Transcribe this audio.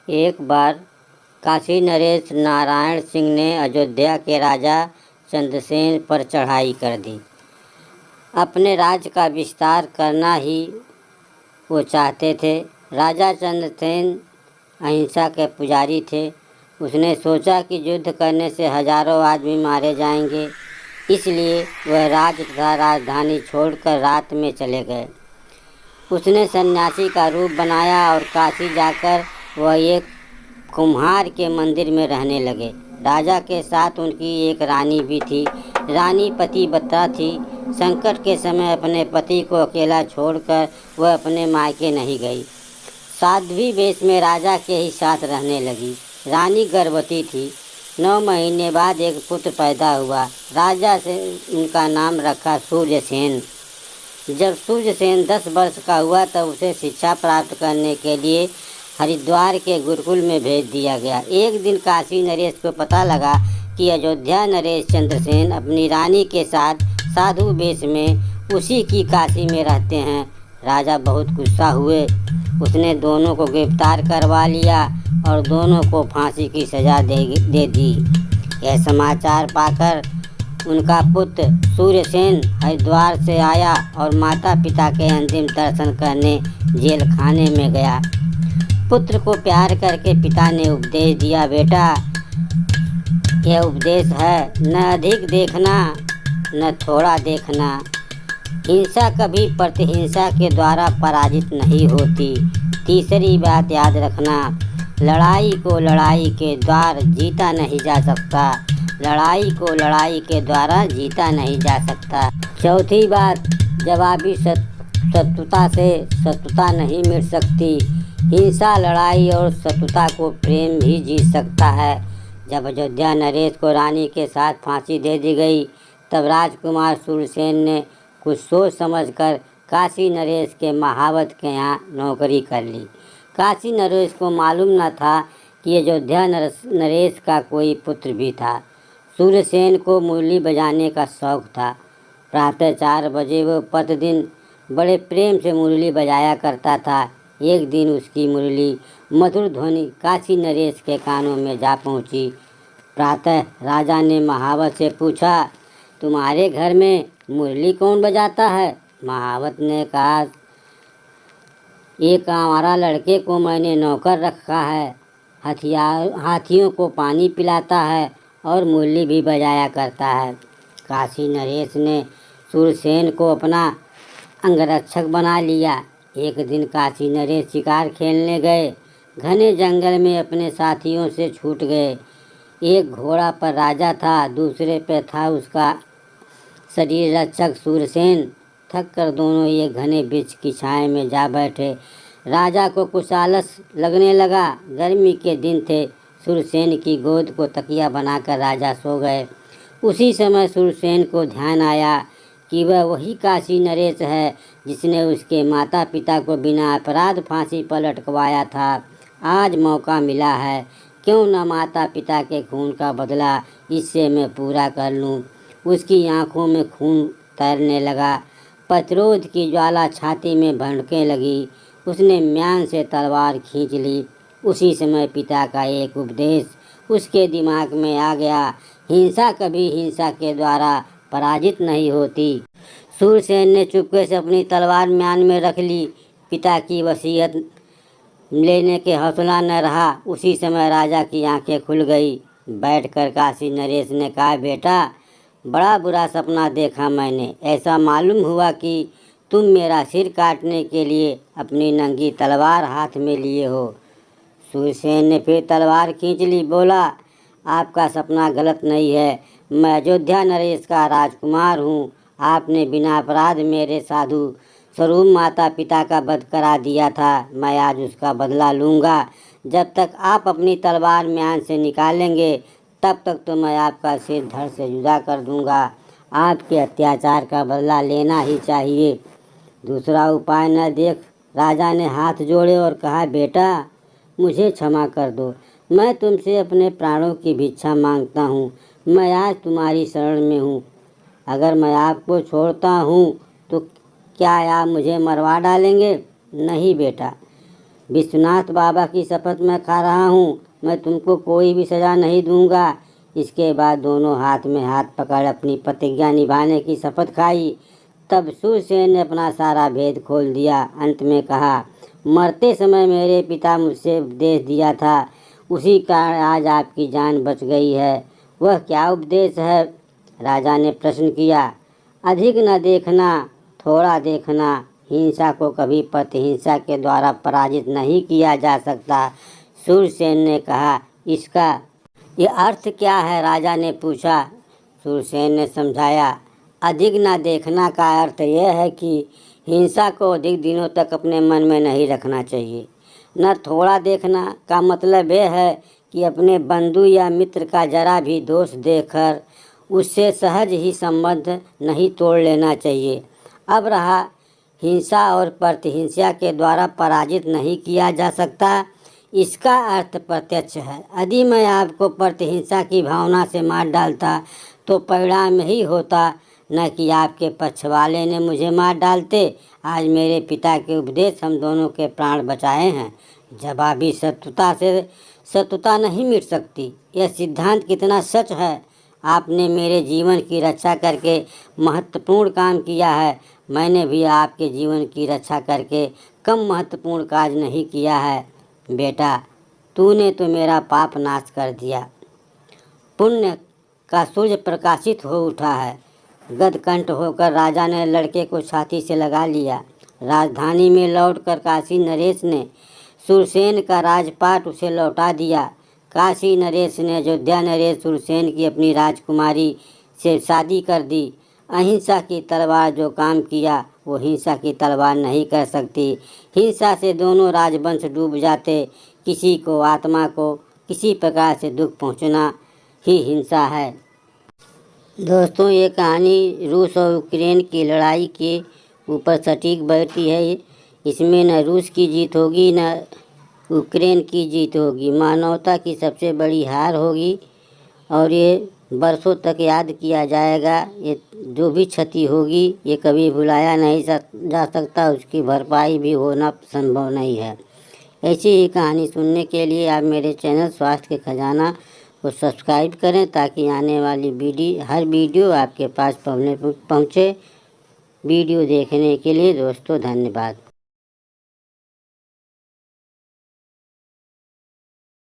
एक बार काशी नरेश नारायण सिंह ने अयोध्या के राजा चंद्रसेन पर चढ़ाई कर दी। अपने राज्य का विस्तार करना ही वो चाहते थे। राजा चंद्रसेन अहिंसा के पुजारी थे। उसने सोचा कि युद्ध करने से हजारों आदमी मारे जाएंगे, इसलिए वह राज्य तथा राजधानी छोड़कर रात में चले गए। उसने सन्यासी का रूप बनाया और काशी जाकर वह एक कुम्हार के मंदिर में रहने लगे। राजा के साथ उनकी एक रानी भी थी। रानी पतिव्रता थी। संकट के समय अपने पति को अकेला छोड़कर वह अपने मायके नहीं गई। साध्वी वेश में राजा के ही साथ रहने लगी। रानी गर्भवती थी। 9 महीने बाद एक पुत्र पैदा हुआ। राजा से उनका नाम रखा सूर्यसेन। जब सूर्यसेन 10 वर्ष का हुआ तब उसे शिक्षा प्राप्त करने के लिए हरिद्वार के गुरुकुल में भेज दिया गया। एक दिन काशी नरेश को पता लगा कि अयोध्या नरेश चंद्रसेन अपनी रानी के साथ साधु वेश में उसी की काशी में रहते हैं। राजा बहुत गुस्सा हुए। उसने दोनों को गिरफ्तार करवा लिया और दोनों को फांसी की सज़ा दे दी। यह समाचार पाकर उनका पुत्र सूर्यसेन हरिद्वार से आया और माता पिता के अंतिम दर्शन करने जेल खाने में गया। पुत्र को प्यार करके पिता ने उपदेश दिया, बेटा यह उपदेश है, न अधिक देखना न थोड़ा देखना। हिंसा कभी प्रतिहिंसा के द्वारा पराजित नहीं होती। तीसरी बात याद रखना, लड़ाई को लड़ाई के द्वारा जीता नहीं जा सकता। लड़ाई को लड़ाई के द्वारा जीता नहीं जा सकता। चौथी बात, जवाबी शत्रुता से शत्रुता नहीं मिट सकती। हिंसा, लड़ाई और शत्रुता को प्रेम भी जीत सकता है। जब अयोध्या नरेश को रानी के साथ फांसी दे दी गई तब राजकुमार सूर्यसेन ने कुछ सोच समझकर काशी नरेश के महावत के यहाँ नौकरी कर ली। काशी नरेश को मालूम न था कि अयोध्या नरेश का कोई पुत्र भी था। सूर्यसेन को मुरली बजाने का शौक था। प्रातः 4 बजे वो प्रतिदिन बड़े प्रेम से मुरली बजाया करता था। एक दिन उसकी मुरली मधुर ध्वनि काशी नरेश के कानों में जा पहुंची। प्रातः राजा ने महावत से पूछा, तुम्हारे घर में मुरली कौन बजाता है? महावत ने कहा, एक हमारा लड़के को मैंने नौकर रखा है। हाथियों को पानी पिलाता है और मुरली भी बजाया करता है। काशी नरेश ने सूर्यसेन को अपना अंगरक्षक बना लिया। एक दिन काशी नरेश शिकार खेलने गए। घने जंगल में अपने साथियों से छूट गए। एक घोड़ा पर राजा था, दूसरे पे था उसका शरीर रक्षक सूर्यसेन। थक कर दोनों एक घने वृक्ष की छाया में जा बैठे। राजा को कुछ आलस लगने लगा। गर्मी के दिन थे। सूर्यसेन की गोद को तकिया बनाकर राजा सो गए। उसी समय सूर्यसेन को ध्यान आया कि वह वही काशी नरेश है जिसने उसके माता पिता को बिना अपराध फांसी पर लटकवाया था। आज मौका मिला है, क्यों न माता पिता के खून का बदला इससे मैं पूरा कर लूं। उसकी आंखों में खून तैरने लगा। प्रतिरोध की ज्वाला छाती में भड़कने लगी। उसने म्यान से तलवार खींच ली। उसी समय पिता का एक उपदेश उसके दिमाग में आ गया, हिंसा कभी हिंसा के द्वारा पराजित नहीं होती। सूर्यसेन ने चुपके से अपनी तलवार म्यान में रख ली। पिता की वसीयत लेने के हौसला न रहा। उसी समय राजा की आंखें खुल गई। बैठकर काशी नरेश ने कहा, बेटा बड़ा बुरा सपना देखा मैंने। ऐसा मालूम हुआ कि तुम मेरा सिर काटने के लिए अपनी नंगी तलवार हाथ में लिए हो। सूर्यसेन ने फिर तलवार खींच ली। बोला, आपका सपना गलत नहीं है। मैं अयोध्या नरेश का राजकुमार हूँ। आपने बिना अपराध मेरे साधु स्वरूप माता पिता का वध करा दिया था। मैं आज उसका बदला लूँगा। जब तक आप अपनी तलवार म्यान से निकालेंगे तब तक तो मैं आपका सिर धड़ से जुदा कर दूँगा। आपके अत्याचार का बदला लेना ही चाहिए, दूसरा उपाय न देख। राजा ने हाथ जोड़े और कहा, बेटा मुझे क्षमा कर दो। मैं तुमसे अपने प्राणों की भिक्षा मांगता हूँ। मैं आज तुम्हारी शरण में हूँ। अगर मैं आपको छोड़ता हूँ तो क्या आप मुझे मरवा डालेंगे? नहीं बेटा, विश्वनाथ बाबा की शपथ मैं खा रहा हूँ, मैं तुमको कोई भी सज़ा नहीं दूंगा। इसके बाद दोनों हाथ में हाथ पकड़ अपनी प्रतिज्ञा निभाने की शपथ खाई। तब शूरसेन ने अपना सारा भेद खोल दिया। अंत में कहा, मरते समय मेरे पिता मुझसे उपदेश दिया था, उसी कारण आज आपकी जान बच गई है। वह क्या उपदेश है? राजा ने प्रश्न किया। अधिक न देखना, थोड़ा देखना। हिंसा को कभी प्रतिहिंसा के द्वारा पराजित नहीं किया जा सकता। शूरसेन ने कहा, इसका ये अर्थ क्या है? राजा ने पूछा। शूरसेन ने समझाया, अधिक न देखना का अर्थ यह है कि हिंसा को अधिक दिनों तक अपने मन में नहीं रखना चाहिए। न थोड़ा देखना का मतलब यह है कि अपने बंधु या मित्र का जरा भी दोष देखकर उससे सहज ही संबंध नहीं तोड़ लेना चाहिए। अब रहा हिंसा और प्रतिहिंसा के द्वारा पराजित नहीं किया जा सकता, इसका अर्थ प्रत्यक्ष है। यदि मैं आपको प्रतिहिंसा की भावना से मार डालता तो परिणाम यही होता, न कि आपके पक्ष वाले ने मुझे मार डालते। आज मेरे पिता के उपदेश हम दोनों के प्राण बचाए हैं। जवाबी शत्रुता से शत्रुता नहीं मिट सकती। यह सिद्धांत कितना सच है। आपने मेरे जीवन की रक्षा करके महत्वपूर्ण काम किया है। मैंने भी आपके जीवन की रक्षा करके कम महत्वपूर्ण कार्य नहीं किया है। बेटा, तूने तो मेरा पाप नाश कर दिया। पुण्य का सूर्य प्रकाशित हो उठा है। गदकंठ होकर राजा ने लड़के को छाती से लगा लिया। राजधानी में लौटकर काशी नरेश ने शूरसेन का राजपाट उसे लौटा दिया। काशी नरेश ने अयोध्या नरेश शूरसेन की अपनी राजकुमारी से शादी कर दी। अहिंसा की तलवार जो काम किया वो हिंसा की तलवार नहीं कर सकती। हिंसा से दोनों राजवंश डूब जाते। किसी को आत्मा को किसी प्रकार से दुख पहुंचना ही हिंसा है। दोस्तों, ये कहानी रूस और यूक्रेन की लड़ाई के ऊपर सटीक बैठती है। इसमें न रूस की जीत होगी न यूक्रेन की जीत होगी, मानवता की सबसे बड़ी हार होगी और ये बरसों तक याद किया जाएगा। ये जो भी क्षति होगी ये कभी भुलाया नहीं जा सकता, उसकी भरपाई भी होना संभव नहीं है। ऐसी ही कहानी सुनने के लिए आप मेरे चैनल स्वास्थ्य के खजाना को सब्सक्राइब करें ताकि आने वाली हर वीडियो आपके पास पहुँचे। वीडियो देखने के लिए दोस्तों धन्यवाद।